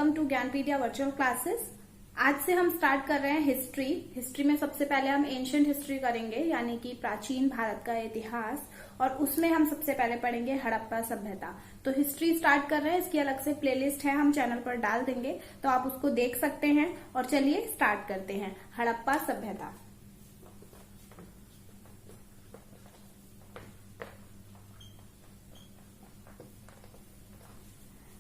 Welcome to Gyanpedia virtual classes. आज से हम स्टार्ट कर रहे हैं हिस्ट्री में सबसे पहले हम एंशिएंट हिस्ट्री करेंगे, यानी कि प्राचीन भारत का इतिहास, और उसमें हम सबसे पहले पढ़ेंगे हड़प्पा सभ्यता। तो हिस्ट्री स्टार्ट कर रहे हैं, इसकी अलग से प्लेलिस्ट है, हम चैनल पर डाल देंगे तो आप उसको देख सकते हैं। और चलिए स्टार्ट करते हैं। हड़प्पा सभ्यता।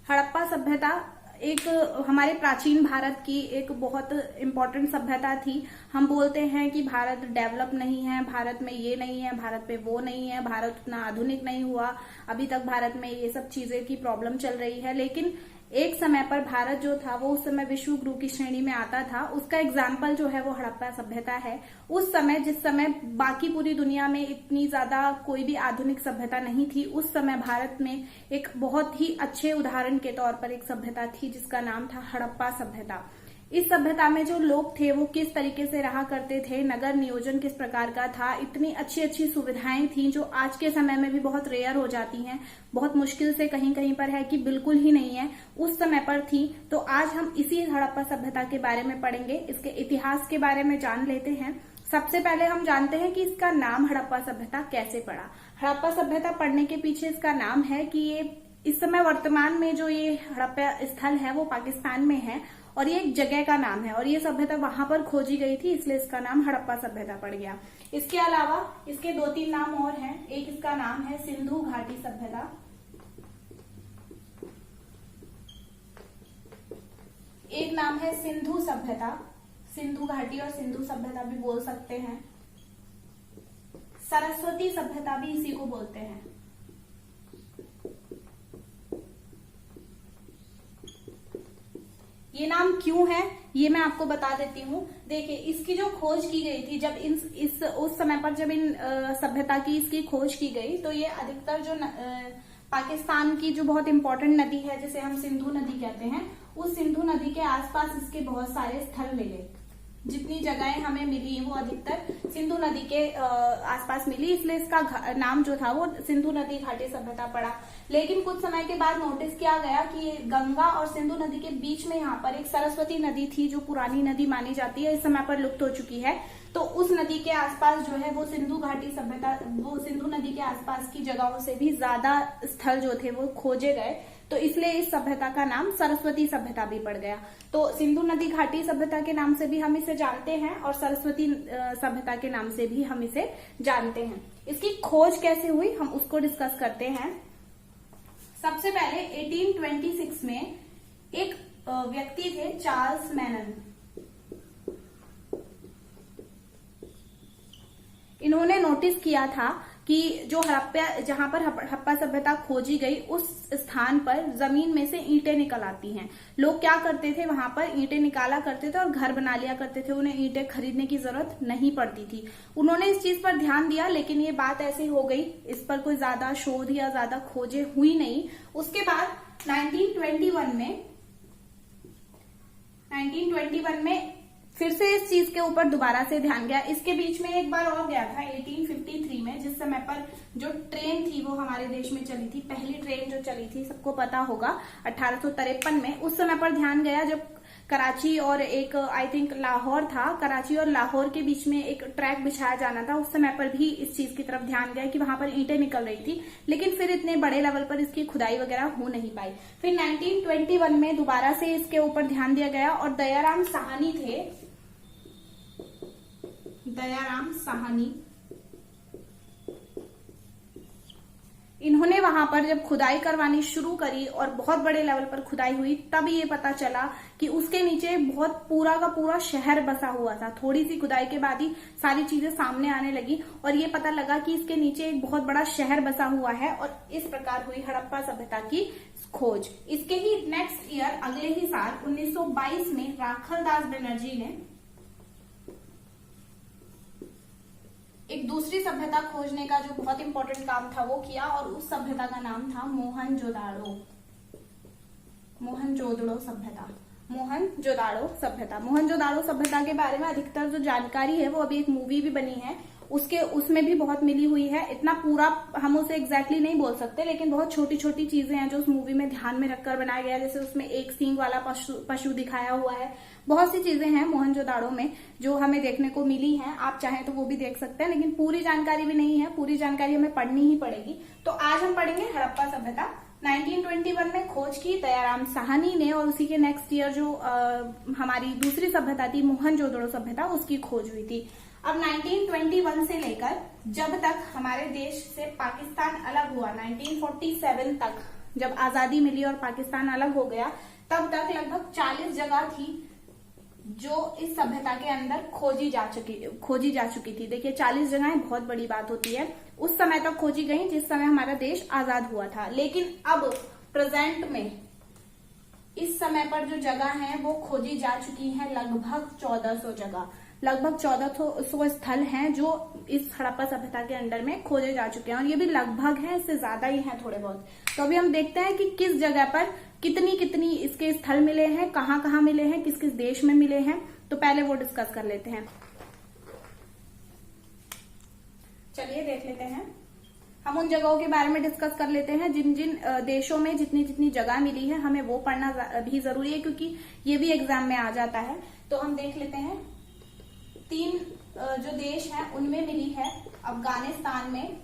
हड़प्पा सभ्यता एक हमारे प्राचीन भारत की एक बहुत इम्पोर्टेंट सभ्यता थी। हम बोलते हैं कि भारत डेवलप नहीं है, भारत में ये नहीं है, भारत में वो नहीं है, भारत उतना आधुनिक नहीं हुआ, अभी तक भारत में ये सब चीजें की प्रॉब्लम चल रही है। लेकिन एक समय पर भारत जो था वो उस समय विश्व गुरु की श्रेणी में आता था। उसका एग्जाम्पल जो है वो हड़प्पा सभ्यता है। उस समय जिस समय बाकी पूरी दुनिया में इतनी ज्यादा कोई भी आधुनिक सभ्यता नहीं थी, उस समय भारत में एक बहुत ही अच्छे उदाहरण के तौर पर एक सभ्यता थी जिसका नाम था हड़प्पा सभ्यता। इस सभ्यता में जो लोग थे वो किस तरीके से रहा करते थे, नगर नियोजन किस प्रकार का था, इतनी अच्छी अच्छी सुविधाएं थी जो आज के समय में भी बहुत रेयर हो जाती हैं, बहुत मुश्किल से कहीं कहीं पर है कि बिल्कुल ही नहीं है, उस समय पर थी। तो आज हम इसी हड़प्पा सभ्यता के बारे में पढ़ेंगे, इसके इतिहास के बारे में जान लेते हैं। सबसे पहले हम जानते हैं कि इसका नाम हड़प्पा सभ्यता कैसे पड़ा। हड़प्पा सभ्यता पढ़ने के पीछे इसका नाम है कि ये इस समय वर्तमान में जो ये हड़प्पा स्थल है वो पाकिस्तान में है और ये एक जगह का नाम है और ये सभ्यता वहां पर खोजी गई थी, इसलिए इसका नाम हड़प्पा सभ्यता पड़ गया। इसके अलावा इसके 2-3 नाम और हैं। एक इसका नाम है सिंधु घाटी सभ्यता, एक नाम है सिंधु सभ्यता, सिंधु घाटी और सिंधु सभ्यता भी बोल सकते हैं। सरस्वती सभ्यता भी इसी को बोलते हैं। ये नाम क्यों है ये मैं आपको बता देती हूँ। देखिए, इसकी जो खोज की गई थी जब उस समय पर जब इन सभ्यता की इसकी खोज की गई तो ये अधिकतर जो पाकिस्तान की जो बहुत इंपॉर्टेंट नदी है जिसे हम सिंधु नदी कहते हैं, उस सिंधु नदी के आसपास इसके बहुत सारे स्थल मिले। जितनी जगहें हमें मिली वो अधिकतर सिंधु नदी के आसपास मिली, इसलिए इसका नाम जो था वो सिंधु नदी घाटी सभ्यता पड़ा। लेकिन कुछ समय के बाद नोटिस किया गया कि ये गंगा और सिंधु नदी के बीच में यहाँ पर एक सरस्वती नदी थी जो पुरानी नदी मानी जाती है, इस समय पर लुप्त हो चुकी है। तो उस नदी के आसपास जो है वो सिंधु घाटी सभ्यता, वो सिंधु नदी के आसपास की जगहों से भी ज्यादा स्थल जो थे वो खोजे गए, तो इसलिए इस सभ्यता का नाम सरस्वती सभ्यता भी पड़ गया। तो सिंधु नदी घाटी सभ्यता के नाम से भी हम इसे जानते हैं और सरस्वती सभ्यता के नाम से भी हम इसे जानते हैं। इसकी खोज कैसे हुई हम उसको डिस्कस करते हैं। सबसे पहले 1826 में एक व्यक्ति थे, चार्ल्स मैनन। इन्होंने नोटिस किया था कि जो जहां पर हड़प्पा सभ्यता खोजी गई उस स्थान पर जमीन में से ईंटें निकल आती हैं। लोग क्या करते थे, वहां पर ईंटें निकाला करते थे और घर बना लिया करते थे, उन्हें ईंटें खरीदने की जरूरत नहीं पड़ती थी। उन्होंने इस चीज पर ध्यान दिया, लेकिन ये बात ऐसी हो गई, इस पर कोई ज्यादा शोध या ज्यादा खोजें हुई नहीं। उसके बाद 1921 में फिर से इस चीज के ऊपर दोबारा से ध्यान गया। इसके बीच में एक बार और गया था 1853 में, जिस समय पर जो ट्रेन थी वो हमारे देश में चली थी, पहली ट्रेन जो चली थी सबको पता होगा 1853 में। उस समय पर ध्यान गया जब कराची और एक आई थिंक लाहौर था, कराची और लाहौर के बीच में एक ट्रैक बिछाया जाना था, उस समय पर भी इस चीज की तरफ ध्यान गया कि वहां पर ईंटें निकल रही थी, लेकिन फिर इतने बड़े लेवल पर इसकी खुदाई वगैरह हो नहीं पाई। फिर 1921 में दोबारा से इसके ऊपर ध्यान दिया गया और दयाराम साहनी थे, दयाराम साहनी, इन्होंने वहां पर जब खुदाई करवानी शुरू करी और बहुत बड़े लेवल पर खुदाई हुई, तब ये पता चला कि उसके नीचे बहुत पूरा का पूरा शहर बसा हुआ था। थोड़ी सी खुदाई के बाद ही सारी चीजें सामने आने लगी और ये पता लगा कि इसके नीचे एक बहुत बड़ा शहर बसा हुआ है और इस प्रकार हुई हड़प्पा सभ्यता की खोज। इसके ही नेक्स्ट ईयर, अगले ही साल 1922 में राखलदास बनर्जी ने एक दूसरी सभ्यता खोजने का जो बहुत इंपॉर्टेंट काम था वो किया और उस सभ्यता का नाम था मोहनजोदाड़ो। मोहनजोदड़ो सभ्यता, मोहनजोदाड़ो सभ्यता। मोहनजोदाड़ो सभ्यता के बारे में अधिकतर जो जानकारी है वो अभी एक मूवी भी बनी है उसमें भी बहुत मिली हुई है। इतना पूरा हम उसे एग्जैक्टली नहीं बोल सकते, लेकिन बहुत छोटी छोटी चीजें हैं जो उस मूवी में ध्यान में रखकर बनाया गया है। जैसे उसमें एक सींग वाला पशु दिखाया हुआ है। बहुत सी चीजें हैं मोहनजोदाड़ो में जो हमें देखने को मिली हैं। आप चाहें तो वो भी देख सकते हैं, लेकिन पूरी जानकारी भी नहीं है, पूरी जानकारी हमें पढ़नी ही पड़ेगी। तो आज हम पढ़ेंगे हड़प्पा सभ्यता। 1921 में खोज की दयाराम साहनी ने, और उसी के नेक्स्ट ईयर जो हमारी दूसरी सभ्यता थी मोहनजोदड़ो सभ्यता, उसकी खोज हुई थी। अब 1921 से लेकर जब तक हमारे देश से पाकिस्तान अलग हुआ, 1947 तक जब आजादी मिली और पाकिस्तान अलग हो गया, तब तक लगभग 40 जगह थी जो इस सभ्यता के अंदर खोजी जा चुकी थी। देखिए 40 जगहें बहुत बड़ी बात होती है। उस समय तक खोजी गई जिस समय हमारा देश आजाद हुआ था, लेकिन अब प्रेजेंट में इस समय पर जो जगह है वो खोजी जा चुकी है लगभग 1400 जगह, लगभग 1400 स्थल हैं जो इस हड़प्पा सभ्यता के अंडर में खोजे जा चुके हैं। और ये भी लगभग है, इससे ज्यादा ही हैं थोड़े बहुत। तो अभी हम देखते हैं कि किस जगह पर कितनी कितनी इसके स्थल मिले हैं, कहाँ कहाँ मिले हैं, किस किस देश में मिले हैं। तो पहले वो डिस्कस कर लेते हैं। चलिए देख लेते हैं। हम उन जगहों के बारे में डिस्कस कर लेते हैं जिन जिन देशों में जितनी जितनी जगह मिली है, हमें वो पढ़ना भी जरूरी है क्योंकि ये भी एग्जाम में आ जाता है। तो हम देख लेते हैं। 3 जो देश हैं उनमें मिली है अफगानिस्तान में।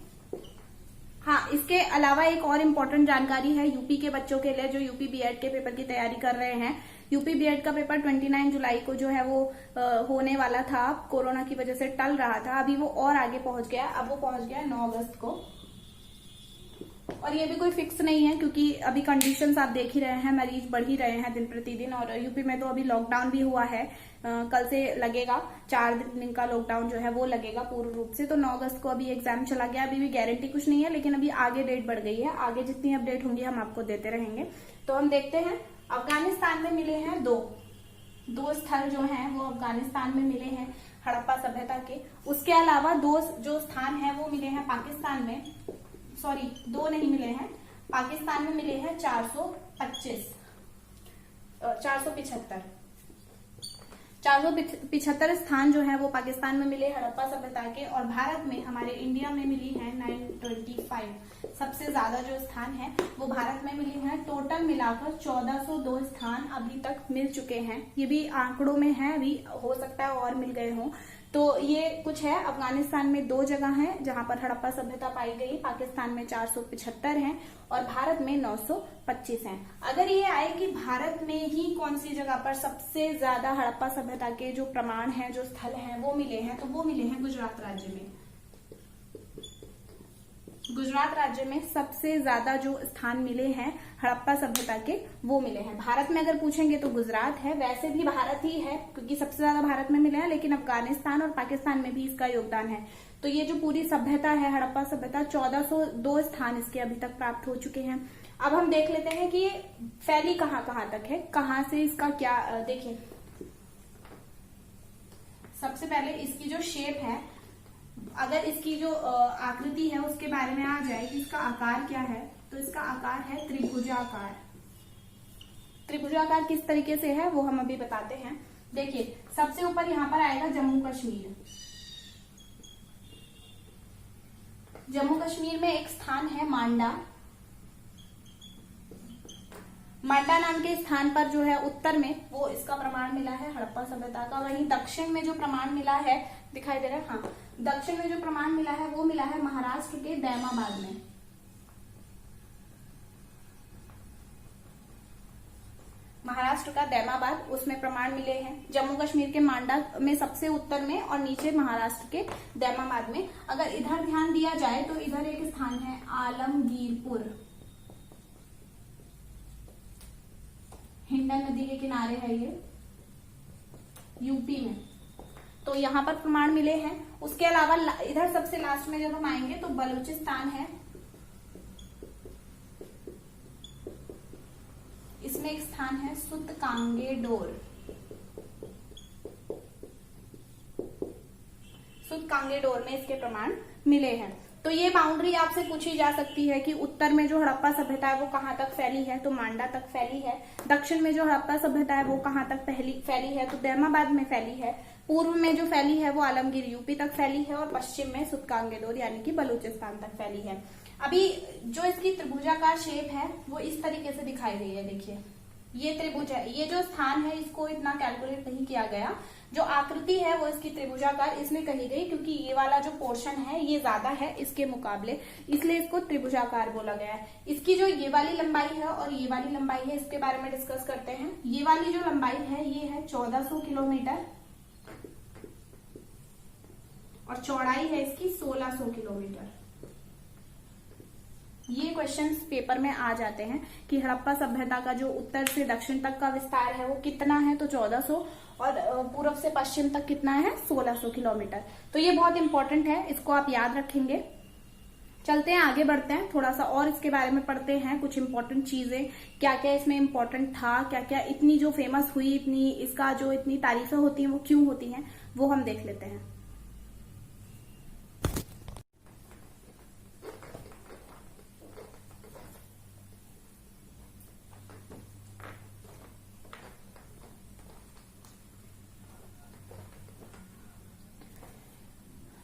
हाँ, इसके अलावा एक और इम्पोर्टेंट जानकारी है यूपी के बच्चों के लिए जो यूपी बीएड के पेपर की तैयारी कर रहे हैं। यूपी बीएड का पेपर 29 जुलाई को जो है वो होने वाला था, कोरोना की वजह से टल रहा था। अभी वो और आगे पहुंच गया, अब वो पहुंच गया 9 अगस्त को। और ये भी कोई फिक्स नहीं है क्योंकि अभी कंडीशंस आप देख ही रहे हैं, मरीज बढ़ ही रहे हैं दिन प्रतिदिन। और यूपी में तो अभी लॉकडाउन भी हुआ है, कल से लगेगा, 4 दिन का लॉकडाउन जो है वो लगेगा पूर्ण रूप से। तो 9 अगस्त को अभी एग्जाम चला गया, अभी भी गारंटी कुछ नहीं है, लेकिन अभी आगे डेट बढ़ गई है। आगे जितनी अपडेट होंगी हम आपको देते रहेंगे। तो हम देखते हैं। अफगानिस्तान में मिले हैं दो स्थल जो हैं वो अफगानिस्तान में मिले हैं हड़प्पा सभ्यता के। उसके अलावा 2 जो स्थान है वो मिले हैं पाकिस्तान में, सॉरी 2 नहीं मिले हैं, पाकिस्तान में मिले हैं 475 स्थान जो है वो पाकिस्तान में मिले हड़प्पा सभ्यता के। और भारत में, हमारे इंडिया में मिली है 925। सबसे ज्यादा जो स्थान है वो भारत में मिली है। टोटल मिलाकर 1402 स्थान अभी तक मिल चुके हैं। ये भी आंकड़ों में है, अभी हो सकता है और मिल गए हों। तो ये कुछ है। अफगानिस्तान में 2 जगह हैं जहां पर हड़प्पा सभ्यता पाई गई। पाकिस्तान में 475 हैं और भारत में 925 हैं। अगर ये आए कि भारत में ही कौन सी जगह पर सबसे ज्यादा हड़प्पा सभ्यता के जो प्रमाण हैं, जो स्थल हैं वो मिले हैं, तो वो मिले हैं गुजरात राज्य में। गुजरात राज्य में सबसे ज्यादा जो स्थान मिले हैं हड़प्पा सभ्यता के वो मिले हैं। भारत में अगर पूछेंगे तो गुजरात है, वैसे भी भारत ही है क्योंकि सबसे ज्यादा भारत में मिले हैं, लेकिन अफगानिस्तान और पाकिस्तान में भी इसका योगदान है। तो ये जो पूरी सभ्यता है हड़प्पा सभ्यता, 1402 स्थान इसके अभी तक प्राप्त हो चुके हैं। अब हम देख लेते हैं कि ये फैली कहाँ कहाँ तक है, कहाँ से इसका क्या। देखिए सबसे पहले इसकी जो शेप है, अगर इसकी जो आकृति है उसके बारे में आ जाए कि इसका आकार क्या है, तो इसका आकार है त्रिभुजाकार। त्रिभुजाकार किस तरीके से है वो हम अभी बताते हैं। देखिए सबसे ऊपर यहाँ पर आएगा जम्मू कश्मीर। जम्मू कश्मीर में एक स्थान है मांडा। मांडा नाम के स्थान पर जो है उत्तर में वो इसका प्रमाण मिला है हड़प्पा सभ्यता का। वहीं दक्षिण में जो प्रमाण मिला है, दिखाई दे रहा है, हाँ, दक्षिण में जो प्रमाण मिला है वो मिला है महाराष्ट्र के दैमाबाद में। महाराष्ट्र का दैमाबाद, उसमें प्रमाण मिले हैं। जम्मू कश्मीर के मांडा में सबसे उत्तर में और नीचे महाराष्ट्र के दैमाबाद में। अगर इधर ध्यान दिया जाए तो इधर एक स्थान है आलमगीरपुर, हिंडन नदी के किनारे है ये, यूपी में। तो यहाँ पर प्रमाण मिले हैं। उसके अलावा इधर सबसे लास्ट में जब हम आएंगे तो बलूचिस्तान है, इसमें एक स्थान है सुतकांगेडोर। सुतकांगेडोर में इसके प्रमाण मिले हैं। तो ये बाउंड्री आपसे पूछी जा सकती है कि उत्तर में जो हड़प्पा सभ्यता है वो कहाँ तक फैली है, तो मांडा तक फैली है। दक्षिण में जो हड़प्पा सभ्यता है वो कहाँ तक फैली है, तो दैमाबाद में फैली है। पूर्व में जो फैली है वो आलमगीर यूपी तक फैली है और पश्चिम में सुतकांगेदोर यानी कि बलूचिस्तान तक फैली है। अभी जो इसकी त्रिभुजाकार शेप है वो इस तरीके से दिखाई गई है। देखिए ये त्रिभुज है, ये जो स्थान है इसको इतना कैलकुलेट नहीं किया गया। जो आकृति है वो इसकी त्रिभुजाकार इसलिए कही गई क्योंकि ये वाला जो पोर्शन है ये ज्यादा है इसके मुकाबले, इसलिए इसको त्रिभुजाकार बोला गया है। इसकी जो ये वाली लंबाई है और ये वाली लंबाई है इसके बारे में डिस्कस करते हैं। ये वाली जो लंबाई है ये है 1400 किलोमीटर और चौड़ाई है इसकी 1600 किलोमीटर। ये क्वेश्चंस पेपर में आ जाते हैं कि हड़प्पा सभ्यता का जो उत्तर से दक्षिण तक का विस्तार है वो कितना है, तो 1400, और पूर्व से पश्चिम तक कितना है 1600 किलोमीटर। तो ये बहुत इंपॉर्टेंट है, इसको आप याद रखेंगे। चलते हैं आगे बढ़ते हैं, थोड़ा सा और इसके बारे में पढ़ते हैं, कुछ इंपॉर्टेंट चीजें क्या क्या इसमें इंपॉर्टेंट था, क्या क्या इतनी जो फेमस हुई, इतनी इसका जो इतनी तारीफें होती हैं वो क्यों होती हैं, वो हम देख लेते हैं।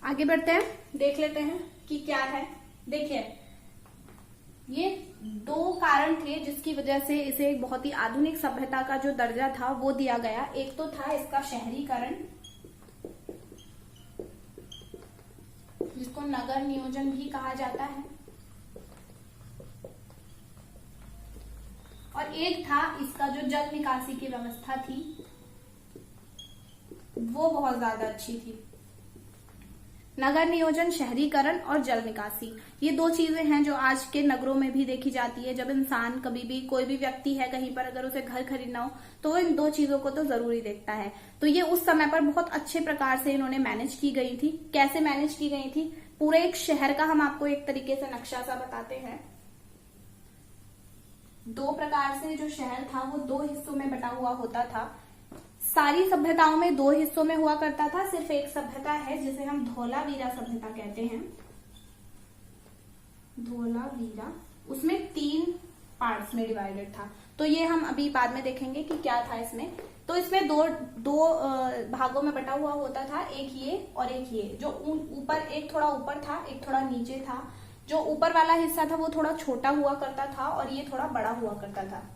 आगे बढ़ते हैं, देख लेते हैं कि क्या है। देखिए ये दो कारण थे जिसकी वजह से इसे एक बहुत ही आधुनिक सभ्यता का जो दर्जा था वो दिया गया। एक तो था इसका शहरीकरण, जिसको नगर नियोजन भी कहा जाता है, और एक था इसका जो जल निकासी की व्यवस्था थी वो बहुत ज्यादा अच्छी थी। नगर नियोजन, शहरीकरण और जल निकासी, ये दो चीजें हैं जो आज के नगरों में भी देखी जाती है। जब इंसान कभी भी, कोई भी व्यक्ति है कहीं पर, अगर उसे घर खरीदना हो तो वो इन दो चीजों को तो जरूरी देखता है। तो ये उस समय पर बहुत अच्छे प्रकार से इन्होंने मैनेज की गई थी। कैसे मैनेज की गई थी, पूरे एक शहर का हम आपको एक तरीके से नक्शा सा बताते हैं। दो प्रकार से जो शहर था वो दो हिस्सों में बटा हुआ होता था। सारी सभ्यताओं में दो हिस्सों में हुआ करता था, सिर्फ एक सभ्यता है जिसे हम धोलावीरा सभ्यता कहते हैं। धोलावीरा, उसमें 3 पार्ट्स में डिवाइडेड था। तो ये हम अभी बाद में देखेंगे कि क्या था इसमें। तो इसमें दो भागों में बटा हुआ होता था, एक ये और एक ये। जो ऊपर, एक थोड़ा ऊपर था, एक थोड़ा नीचे था। जो ऊपर वाला हिस्सा था वो थोड़ा छोटा हुआ करता था और ये थोड़ा बड़ा हुआ करता था।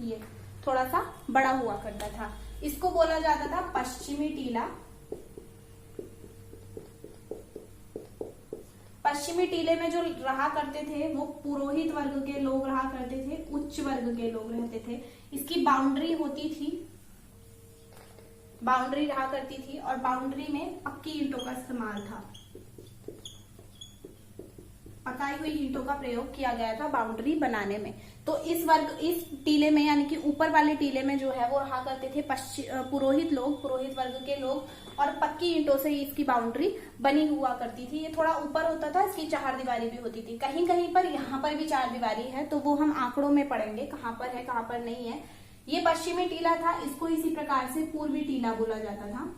ये थोड़ा सा बड़ा हुआ करता था। इसको बोला जाता था पश्चिमी टीला। पश्चिमी टीले में जो रहा करते थे वो पुरोहित वर्ग के लोग रहा करते थे, उच्च वर्ग के लोग रहते थे। इसकी बाउंड्री होती थी, बाउंड्री रहा करती थी, और बाउंड्री में पक्की ईंटों का इस्तेमाल था। पकाई हुई ईंटों का प्रयोग किया गया था बाउंड्री बनाने में। तो इस टीले में, यानी कि ऊपर वाले टीले में जो है वो रहा करते थे पुरोहित लोग, पुरोहित वर्ग के लोग, और पक्की ईंटों से इसकी बाउंड्री बनी हुआ करती थी। ये थोड़ा ऊपर होता था, इसकी 4 दीवारी भी होती थी। कहीं कहीं पर यहाँ पर भी 4 दीवारी है, तो वो हम आंकड़ों में पढ़ेंगे कहाँ पर है कहाँ पर नहीं है। ये पश्चिमी टीला था, इसको इसी प्रकार से पूर्वी टीला बोला जाता था।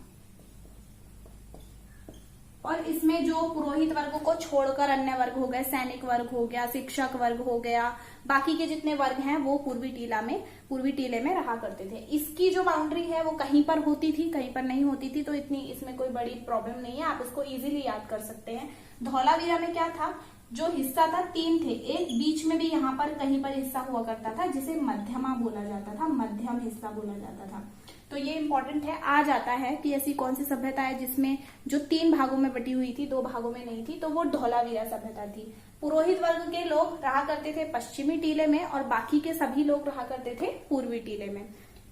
और इसमें जो पुरोहित वर्ग को छोड़कर अन्य वर्ग हो गए, सैनिक वर्ग हो गया, शिक्षक वर्ग हो गया, बाकी के जितने वर्ग हैं वो पूर्वी टीले में रहा करते थे। इसकी जो बाउंड्री है वो कहीं पर होती थी, कहीं पर नहीं होती थी, तो इतनी इसमें कोई बड़ी प्रॉब्लम नहीं है, आप इसको इजीली याद कर सकते हैं। धौलावीरा में क्या था, जो हिस्सा था 3 थे। एक बीच में भी यहाँ पर कहीं पर हिस्सा हुआ करता था जिसे मध्यमा बोला जाता था, मध्यम हिस्सा बोला जाता था। तो ये इंपॉर्टेंट है, आ जाता है कि ऐसी कौन सी सभ्यता है जिसमें जो 3 भागों में बटी हुई थी, 2 भागों में नहीं थी, तो वो धौलावीरा सभ्यता थी। पुरोहित वर्ग के लोग रहा करते थे पश्चिमी टीले में और बाकी के सभी लोग रहा करते थे पूर्वी टीले में।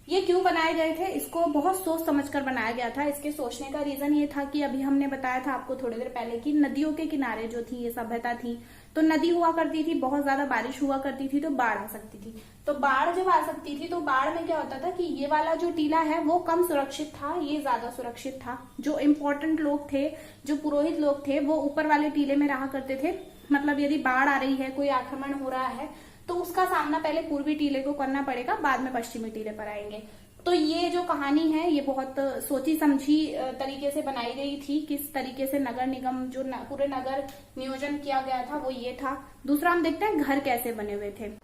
ये क्यों बनाए गए थे, इसको बहुत सोच समझकर बनाया गया था। इसके सोचने का रीजन ये था कि अभी हमने बताया था आपको थोड़ी देर पहले कि नदियों के किनारे जो थी ये सभ्यता थी, तो नदी हुआ करती थी, बहुत ज्यादा बारिश हुआ करती थी, तो बाढ़ आ सकती थी। तो बाढ़ जब आ सकती थी तो बाढ़ में क्या होता था कि ये वाला जो टीला है वो कम सुरक्षित था, ये ज्यादा सुरक्षित था। जो इम्पोर्टेंट लोग थे, जो पुरोहित लोग थे, वो ऊपर वाले टीले में रहा करते थे। मतलब यदि बाढ़ आ रही है, कोई आक्रमण हो रहा है, तो उसका सामना पहले पूर्वी टीले को करना पड़ेगा, बाद में पश्चिमी टीले पर आएंगे। तो ये जो कहानी है ये बहुत सोची समझी तरीके से बनाई गई थी। किस तरीके से नगर निगम, जो पूरे नगर नियोजन किया गया था वो ये था। दूसरा हम देखते हैं घर कैसे बने हुए थे।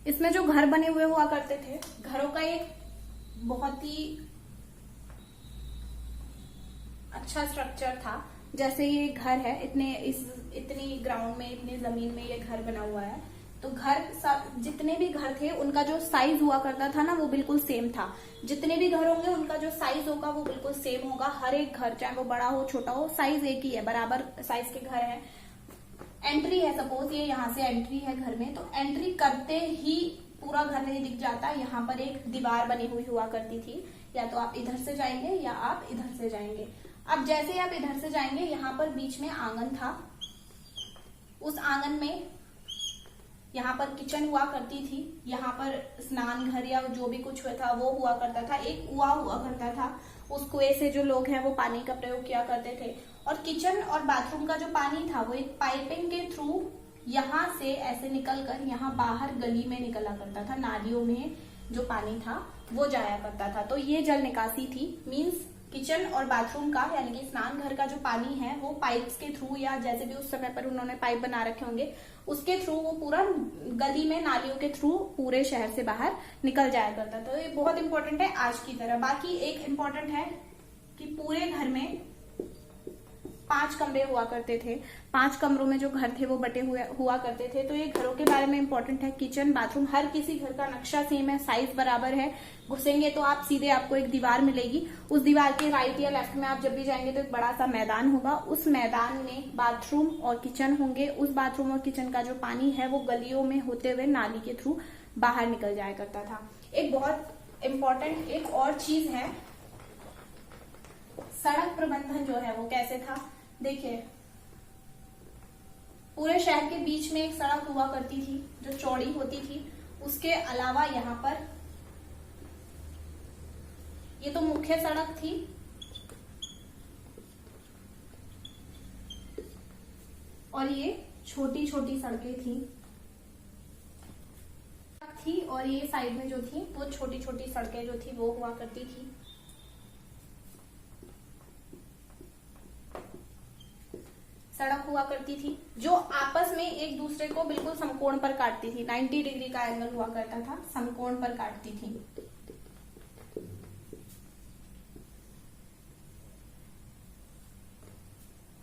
इसमें जो घर बने हुए हुआ करते थे, घरों का एक बहुत ही अच्छा स्ट्रक्चर था। जैसे ये घर है, इतनी ग्राउंड में, इतनी जमीन में ये घर बना हुआ है। तो घर जितने भी घर थे उनका जो साइज हुआ करता था ना, वो बिल्कुल सेम था। जितने भी घर होंगे उनका जो साइज होगा वो बिल्कुल सेम होगा। हर एक घर, चाहे वो बड़ा हो छोटा हो, साइज एक ही है, बराबर साइज के घर है। एंट्री है, सपोज ये यहाँ से एंट्री है घर में, तो एंट्री करते ही पूरा घर नहीं दिख जाता। यहाँ पर एक दीवार बनी हुई हुआ करती थी, या तो आप इधर से जाएंगे या आप इधर से जाएंगे। अब जैसे आप इधर से जाएंगे, यहाँ पर बीच में आंगन था। उस आंगन में यहाँ पर किचन हुआ करती थी, यहाँ पर स्नान घर या जो भी कुछ हुआ था वो हुआ करता था। एक कुआं हुआ करता था, उस कुएं से जो लोग हैं वो पानी का प्रयोग किया करते थे। और किचन और बाथरूम का जो पानी था वो एक पाइपिंग के थ्रू यहाँ से ऐसे निकलकर यहाँ बाहर गली में निकला करता था। नालियों में जो पानी था वो जाया करता था। तो ये जल निकासी थी। मीन्स किचन और बाथरूम का, यानी कि स्नान घर का जो पानी है वो पाइप्स के थ्रू, या जैसे भी उस समय पर उन्होंने पाइप बना रखे होंगे, उसके थ्रू वो पूरा गली में, नालियों के थ्रू पूरे शहर से बाहर निकल जाया करता। तो ये बहुत इंपॉर्टेंट है आज की तरह। बाकी एक इम्पोर्टेंट है कि पूरे घर में 5 कमरे हुआ करते थे। 5 कमरों में जो घर थे वो बटे हुआ करते थे। तो ये घरों के बारे में इंपॉर्टेंट है। किचन, बाथरूम, हर किसी घर का नक्शा सेम है, साइज बराबर है। घुसेंगे तो आप सीधे, आपको एक दीवार मिलेगी। उस दीवार के राइट या लेफ्ट में आप जब भी जाएंगे तो एक बड़ा सा मैदान होगा। उस मैदान में बाथरूम और किचन होंगे। उस बाथरूम और किचन का जो पानी है वो गलियों में होते हुए नाली के थ्रू बाहर निकल जाया करता था। एक बहुत इंपॉर्टेंट एक और चीज है, सड़क प्रबंधन जो है वो कैसे था। देखिए, पूरे शहर के बीच में एक सड़क हुआ करती थी जो चौड़ी होती थी। उसके अलावा यहाँ पर ये तो मुख्य सड़क थी, और ये छोटी छोटी सड़कें थी और ये साइड में जो थी वो छोटी छोटी सड़कें जो थी वो हुआ करती थी। सड़क हुआ करती थी जो आपस में एक दूसरे को बिल्कुल समकोण पर काटती थी। 90 डिग्री का एंगल हुआ करता था, समकोण पर काटती थी।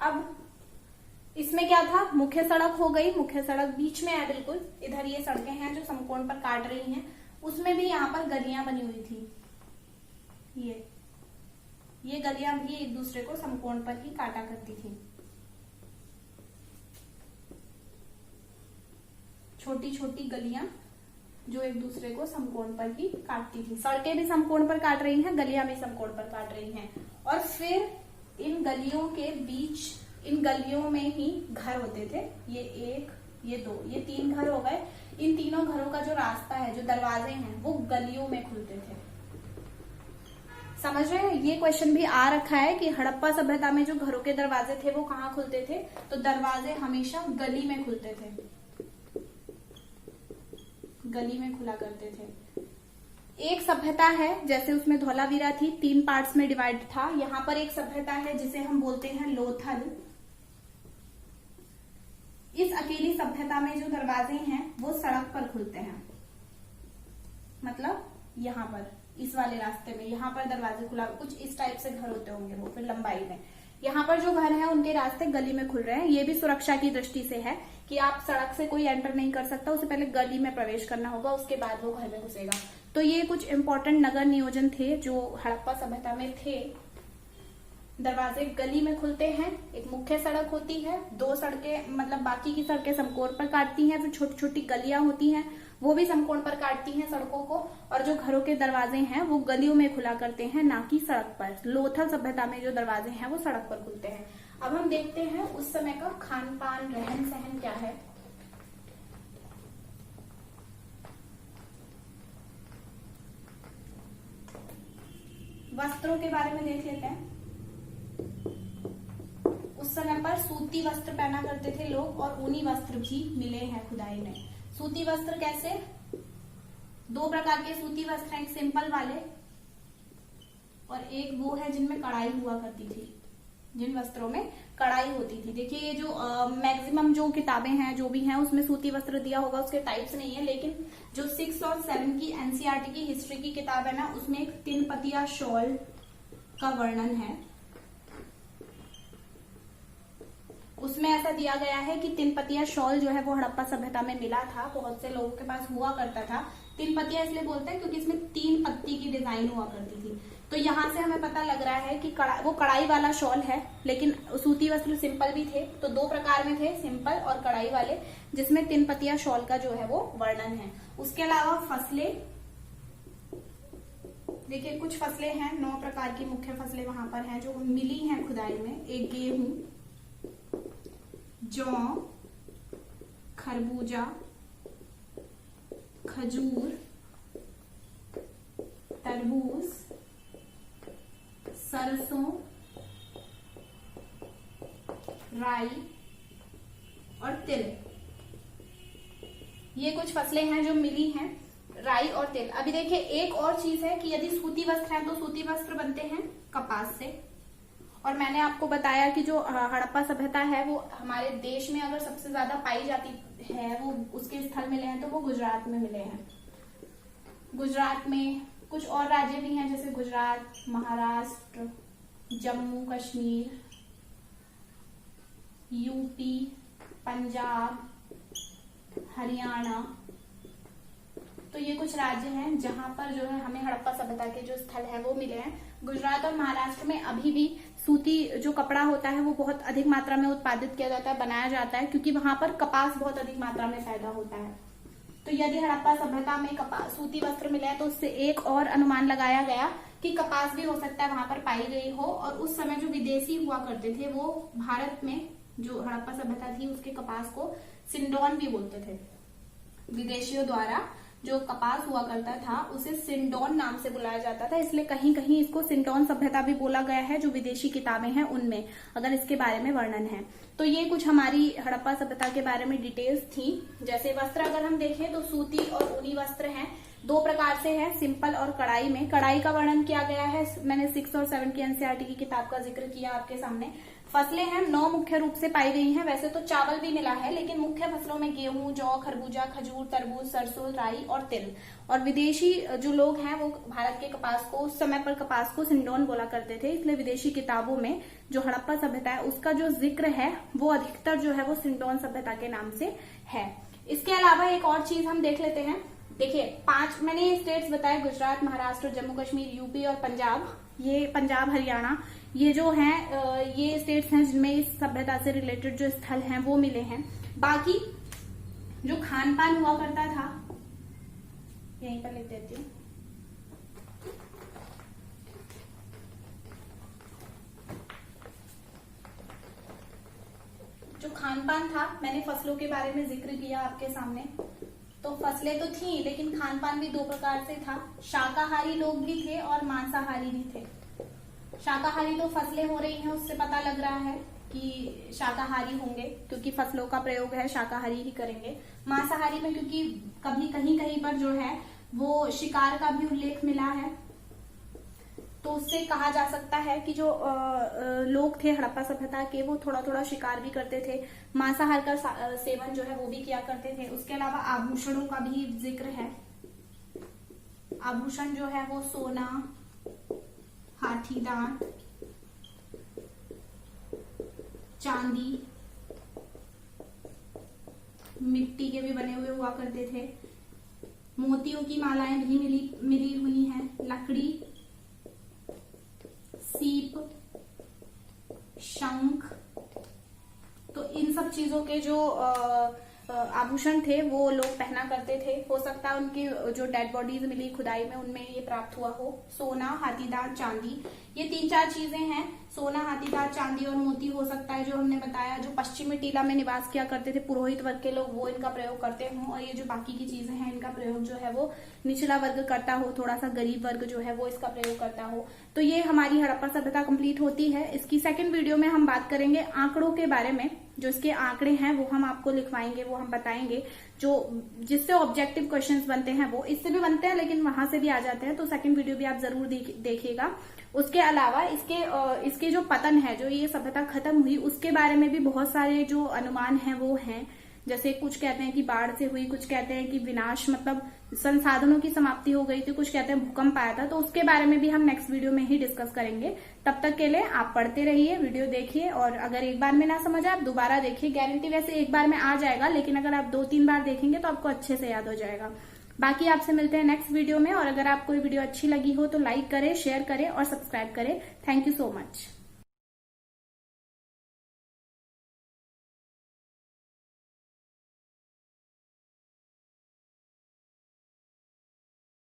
अब इसमें क्या था, मुख्य सड़क हो गई, मुख्य सड़क बीच में है बिल्कुल। इधर ये सड़कें हैं जो समकोण पर काट रही हैं। उसमें भी यहाँ पर गलियां बनी हुई थी। ये गलियां भी एक दूसरे को समकोण पर ही काटा करती थी। छोटी छोटी गलियां जो एक दूसरे को समकोण पर ही काटती थी। सड़कें भी समकोण पर काट रही हैं, गलियां भी समकोण पर काट रही हैं। और फिर इन गलियों के बीच, इन गलियों में ही घर होते थे। ये 1, ये 2, ये 3 घर हो गए। इन तीनों घरों का जो रास्ता है, जो दरवाजे हैं, वो गलियों में खुलते थे। समझ रहे हैं? ये क्वेश्चन भी आ रखा है कि हड़प्पा सभ्यता में जो घरों के दरवाजे थे वो कहाँ खुलते थे, तो दरवाजे हमेशा गली में खुलते थे, गली में खुला करते थे। एक सभ्यता है, जैसे उसमें धौलावीरा थी, 3 पार्ट्स में डिवाइड था। यहाँ पर एक सभ्यता है जिसे हम बोलते हैं लोथल। इस अकेली सभ्यता में जो दरवाजे हैं वो सड़क पर खुलते हैं। मतलब यहाँ पर इस वाले रास्ते में यहाँ पर दरवाजे खुला, कुछ इस टाइप से घर होते होंगे वो, फिर लंबाई में। यहाँ पर जो घर हैं उनके रास्ते गली में खुल रहे हैं। ये भी सुरक्षा की दृष्टि से है कि आप सड़क से कोई एंटर नहीं कर सकता, उससे पहले गली में प्रवेश करना होगा, उसके बाद वो घर में घुसेगा। तो ये कुछ इंपॉर्टेंट नगर नियोजन थे जो हड़प्पा सभ्यता में थे। दरवाजे गली में खुलते हैं, एक मुख्य सड़क होती है, 2 सड़कें, मतलब बाकी की सड़कें समकोण पर काटती हैं, फिर छोटी छोटी गलियां होती हैं वो भी समकोण पर काटती हैं सड़कों को, और जो घरों के दरवाजे हैं वो गलियों में खुला करते हैं, ना कि सड़क पर। लोथल सभ्यता में जो दरवाजे हैं वो सड़क पर खुलते हैं। अब हम देखते हैं उस समय का खान पान, रहन सहन क्या है। वस्त्रों के बारे में देख लेते हैं। उस समय पर सूती वस्त्र पहना करते थे लोग, और ऊनी वस्त्र भी मिले हैं खुदाई में। सूती वस्त्र कैसे, 2 प्रकार के सूती वस्त्र हैं, एक सिंपल वाले और एक वो है जिनमें कढ़ाई हुआ करती थी। जिन वस्त्रों में कढ़ाई होती थी। देखिए ये जो मैक्सिमम जो किताबें हैं जो भी हैं उसमें सूती वस्त्र दिया होगा, उसके टाइप्स नहीं है, लेकिन जो 6 और 7 की एनसीईआरटी की हिस्ट्री की किताब है ना, उसमें एक 3 पतिया शॉल का वर्णन है। उसमें ऐसा दिया गया है कि 3 पतिया शॉल जो है वो हड़प्पा सभ्यता में मिला था, बहुत से लोगों के पास हुआ करता था। 3 पतिया इसलिए बोलते हैं क्योंकि इसमें 3 पत्ती की डिजाइन हुआ करती थी। तो यहाँ से हमें पता लग रहा है कि वो कढ़ाई वाला शॉल है, लेकिन सूती वस्त्र सिंपल भी थे। तो 2 प्रकार में थे, सिंपल और कढ़ाई वाले, जिसमें 3 पतिया शॉल का जो है वो वर्णन है। उसके अलावा फसलें, देखिए कुछ फसलें हैं, 9 प्रकार की मुख्य फसलें वहां पर हैं जो मिली हैं खुदाई में। एक गेहूं, जौ, खरबूजा, खजूर, तरबूज, सरसों, राई और तिल, ये कुछ फसलें हैं जो मिली हैं, राई और तिल। अभी देखिए एक और चीज है कि यदि सूती वस्त्र है तो सूती वस्त्र बनते हैं कपास से। और मैंने आपको बताया कि जो हड़प्पा सभ्यता है वो हमारे देश में अगर सबसे ज्यादा पाई जाती है, वो उसके स्थल मिले हैं तो वो गुजरात में मिले हैं। गुजरात में कुछ और राज्य भी हैं जैसे गुजरात, महाराष्ट्र, जम्मू कश्मीर, यूपी, पंजाब, हरियाणा। तो ये कुछ राज्य हैं जहां पर जो है हमें हड़प्पा सभ्यता के जो स्थल है वो मिले हैं। गुजरात और महाराष्ट्र में अभी भी सूती जो कपड़ा होता है वो बहुत अधिक मात्रा में उत्पादित किया जाता है, बनाया जाता है, क्योंकि वहां पर कपास बहुत अधिक मात्रा में पैदा होता है। तो यदि हड़प्पा सभ्यता में कपास सूती वस्त्र मिले हैं तो उससे एक और अनुमान लगाया गया कि कपास भी हो सकता है वहां पर पाई गई हो। और उस समय जो विदेशी हुआ करते थे वो भारत में जो हड़प्पा सभ्यता थी उसके कपास को सिंडोन भी बोलते थे। विदेशियों द्वारा जो कपास हुआ करता था उसे सिंडोन नाम से बुलाया जाता था, इसलिए कहीं कहीं इसको सिंडोन सभ्यता भी बोला गया है। जो विदेशी किताबें हैं उनमें अगर इसके बारे में वर्णन है। तो ये कुछ हमारी हड़प्पा सभ्यता के बारे में डिटेल्स थी। जैसे वस्त्र अगर हम देखें तो सूती और ऊनी वस्त्र हैं, 2 प्रकार से है, सिंपल और कढ़ाई में। कढ़ाई का वर्णन किया गया है, मैंने 6 और 7 की एनसीईआरटी की किताब का जिक्र किया आपके सामने। फसलें हैं 9 मुख्य रूप से पाई गई हैं। वैसे तो चावल भी मिला है, लेकिन मुख्य फसलों में गेहूं, जौ, खरबूजा, खजूर, तरबूज, सरसों, राई और तिल। और विदेशी जो लोग हैं वो भारत के कपास को, उस समय पर कपास को सिंडोन बोला करते थे, इसलिए विदेशी किताबों में जो हड़प्पा सभ्यता है उसका जो जिक्र है वो अधिकतर जो है वो सिंडोन सभ्यता के नाम से है। इसके अलावा एक और चीज हम देख लेते हैं। देखिए 5 मैंने स्टेट्स बताए, गुजरात, महाराष्ट्र, जम्मू कश्मीर, यूपी और पंजाब। ये पंजाब, हरियाणा, ये जो हैं ये स्टेट्स हैं जिनमें इस सभ्यता से रिलेटेड जो स्थल हैं वो मिले हैं। बाकी जो खान पान हुआ करता था, यहीं पर लिख देती हूँ। जो खान पान था, मैंने फसलों के बारे में जिक्र किया आपके सामने। तो फसलें तो थी लेकिन खान पान भी 2 प्रकार से था। शाकाहारी लोग भी थे और मांसाहारी भी थे। शाकाहारी तो फसलें हो रही हैं उससे पता लग रहा है कि शाकाहारी होंगे, क्योंकि फसलों का प्रयोग है शाकाहारी ही करेंगे। मांसाहारी में क्योंकि कभी कहीं कहीं पर जो है वो शिकार का भी उल्लेख मिला है, तो उससे कहा जा सकता है कि जो लोग थे हड़प्पा सभ्यता के वो थोड़ा थोड़ा शिकार भी करते थे, मांसाहार का सेवन जो है वो भी किया करते थे। उसके अलावा आभूषणों का भी जिक्र है। आभूषण जो है वो सोना, हाथी दांत, चांदी, मिट्टी के भी बने हुए हुआ करते थे। मोतियों की मालाएं भी मिली हुई हैं। लकड़ी, सीप, शंख, तो इन सब चीजों के जो आभूषण थे वो लोग पहना करते थे। हो सकता है उनकी जो डेड बॉडीज मिली खुदाई में उनमें ये प्राप्त हुआ हो। सोना, हाथीदांत, चांदी, ये 3-4 चीजें हैं। सोना, हाथीदांत, चांदी और मोती हो सकता है जो हमने बताया। जो पश्चिमी टीला में निवास किया करते थे पुरोहित वर्ग के लोग, वो इनका प्रयोग करते हों। और ये जो बाकी की चीजें हैं इनका प्रयोग जो है वो निचला वर्ग करता हो, थोड़ा सा गरीब वर्ग जो है वो इसका प्रयोग करता हो। तो ये हमारी हड़प्पा सभ्यता कंप्लीट होती है। इसकी सेकंड वीडियो में हम बात करेंगे आंकड़ों के बारे में। जो इसके आंकड़े हैं वो हम आपको लिखवाएंगे, वो हम बताएंगे। जो जिससे ऑब्जेक्टिव क्वेश्चंस बनते हैं वो इससे भी बनते हैं, लेकिन वहां से भी आ जाते हैं। तो सेकंड वीडियो भी आप जरूर देखिएगा। उसके अलावा इसके जो पतन है, जो ये सभ्यता खत्म हुई, उसके बारे में भी बहुत सारे जो अनुमान हैं वो हैं। जैसे कुछ कहते हैं कि बाढ़ से हुई, कुछ कहते हैं कि विनाश मतलब संसाधनों की समाप्ति हो गई थी, कुछ कहते हैं भूकंप आया था। तो उसके बारे में भी हम नेक्स्ट वीडियो में ही डिस्कस करेंगे। तब तक के लिए आप पढ़ते रहिए, वीडियो देखिए, और अगर एक बार में ना समझ आए आप दोबारा देखिए। गारंटी वैसे एक बार में आ जाएगा, लेकिन अगर आप 2-3 बार देखेंगे तो आपको अच्छे से याद हो जाएगा। बाकी आपसे मिलते हैं नेक्स्ट वीडियो में, और अगर आपको ये वीडियो अच्छी लगी हो तो लाइक करें, शेयर करें और सब्सक्राइब करें। Thank you so much.